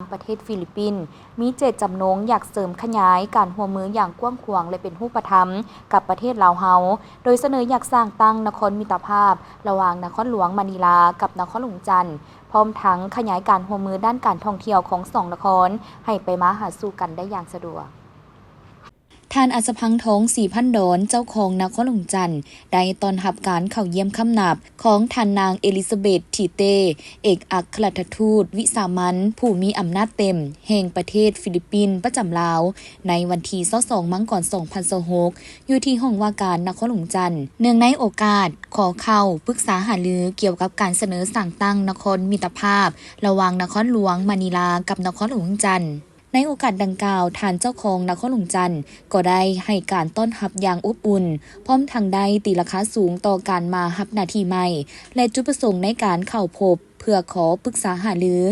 ประเทศฟิลิปปินส์มีเจตจำนงอยากเสริมขยายการร่วมมืออย่างกว้างขวางและเป็นรูปธรรมกับประเทศลาวเฮาโดยเสนออยากสร้างตั้งนครมิตรภาพระหว่างนครหลวงมะนิลากับนครหลวงจันทร์พร้อมทั้งขยายการร่วมมือด้านการท่องเที่ยวของสองนครให้ไปมาหาสู่กันได้อย่างสะดวกท่านอัศพังค์ทองศรีพันดอนเจ้าของนครหลวงจันทร์ได้ต้อนรับการเข้าเยี่ยมคำนับของท่านนางเอลิซาเบธทีเตเอกอัครราชทูตวิสามัญผู้มีอำนาจเต็มแห่งประเทศฟิลิปปินส์ประจำลาวในวันที่22มังกร2026อยู่ที่ห้องว่าการนครหลวงจันทร์เนื่องในโอกาสขอเข้าปรึกษาหารือเกี่ยวกับการเสนอสร้างตั้งนครมิตรภาพระหว่างนครหลวงมะนิลากับนครหลวงจันทร์ในโอกาสดังกล่าวท่านเจ้าของนครหลวงจันทร์ก็ได้ให้การต้อนรับอย่างอบอุ่นพร้อมทั้งได้ตีราคาสูงต่อการมารับหน้าที่ใหม่และจุดประสงค์ในการเข้าพบเพื่อขอปรึกษาหารือ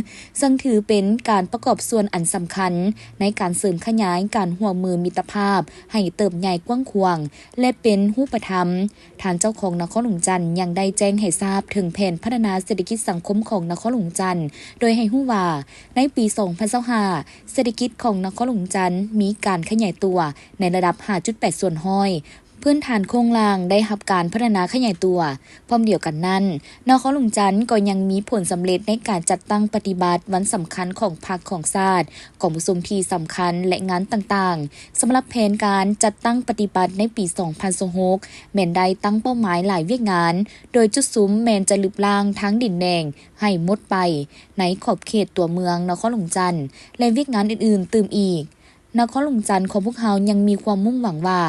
ซึ่งถือเป็นการประกอบส่วนอันสำคัญในการเสริมขยายการร่วมมือมิตรภาพให้เติบใหญ่กว้างขวางและเป็นรูปธรรมท่านเจ้าของนครหลวงจันทร์ยังได้แจ้งให้ทราบถึงแผนพัฒนาเศรษฐกิจสังคมของนครหลวงจันทร์โดยให้รู้ว่าในปี2025เศรษฐกิจของนครหลวงจันทร์มีการขยายตัวในระดับ 5.8 ส่วนห้อยพื้นฐานโครงล่างได้รับการพัฒนาขยายตัวพร้อมเดียวกันนั้นนครหลวงจันทร์ก็ยังมีผลสำเร็จในการจัดตั้งปฏิบัติวันสำคัญของพรรคของชาติของประชุมที่สำคัญและงานต่างๆสำหรับแผนการจัดตั้งปฏิบัติในปี2026แม่นได้ตั้งเป้าหมายหลายเวียกงานโดยจุดซุ้มแม่นจะลืบล้างทั้งดินแดงให้หมดไปในขอบเขตตัวเมืองนครหลวงจันทร์และเวียกงานอื่นๆเติมอีกนครหลวงจันทร์ของพวกเขายังมีความมุ่งหวังว่า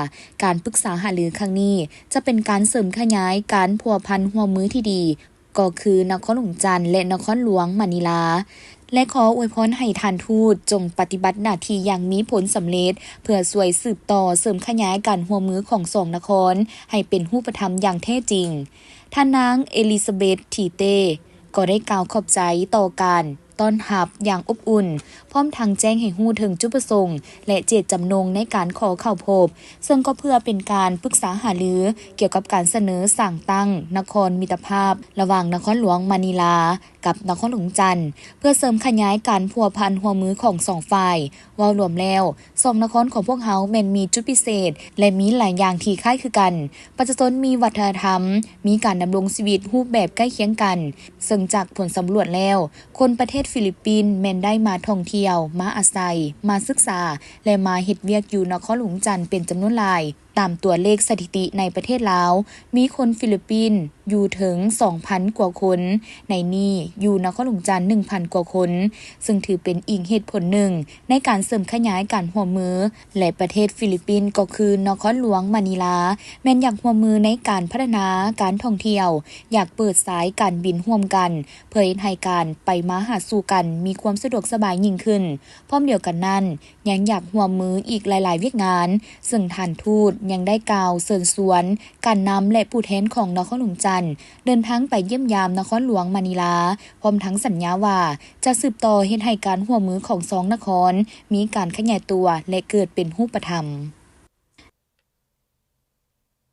การปรึกษาหารือครั้งนี้จะเป็นการเสริมขยายการพัวพันร่วมมือที่ดีก็คือนครหลวงจันทร์และนครหลวงมะนิลาและขออวยพรให้ท่านทูตจงปฏิบัติหน้าที่อย่างมีผลสำเร็จเพื่อช่วยสืบต่อเสริมขยายการร่วมมือของสองนครให้เป็นรูปธรรมอย่างแท้จริงท่านนางเอลิซาเบธทีเตก็ได้กล่าวขอบใจต่อการต้อนรับอย่างอบอุ่นพร้อมทั้งแจ้งให้ฮู้ถึงจุดประสงค์และเจตจำนงในการขอเข้าพบซึ่งก็เพื่อเป็นการปรึกษาหารือเกี่ยวกับการเสนอสร้างตั้งนครมิตรภาพระหว่างนครหลวงมะนิลากับนครหลวงจันทร์เพื่อเสริมขยายการพัวพันร่วมมือของสองฝ่ายว่ารวมแล้วสองนครของพวกเขาแม่นมีจุดพิเศษและมีหลายอย่างที่คล้ายคือกันประชาชนมีวัฒนธรรมมีการดำรงชีวิตรูปแบบใกล้เคียงกันซึ่งจากผลสำรวจแล้วคนประเทศฟิลิปปินส์แม่นได้มาท่องเที่ยวมาอาศัยมาศึกษาและมาเฮ็ดเวียกอยู่นครหลวงจันทร์เป็นจำนวนหลายตามตัวเลขสถิติในประเทศลาวมีคนฟิลิปปินส์อยู่ถึง 2,000 กว่าคนในนี้อยู่นครหลวงจันทร์ 1,000 กว่าคนซึ่งถือเป็นอีกเหตุผลหนึ่งในการเสริมขยายการร่วมมือและประเทศฟิลิปปินส์ก็คือนครหลวงมะนิลาแม้นอยากร่วมมือในการพัฒนาการท่องเที่ยวอยากเปิดสายการบินร่วมกันเพื่อให้การไปมาหาสู่กันมีความสะดวกสบายยิ่งขึ้นพร้อมเดียวกันนั้นยังอยากร่วมมืออีกหลายๆเวียกงานซึ่งท่านทูตยังได้กล่าวเชิญชวนการนำและผู้แทนของนครหลวงจันทร์เดินทางไปเยี่ยมยามนครหลวงมะนิลาพร้อมทั้งสัญญาว่าจะสืบต่อเฮ็ดให้การร่วมมือของสองนครมีการขยายตัวและเกิดเป็นรูปธรรม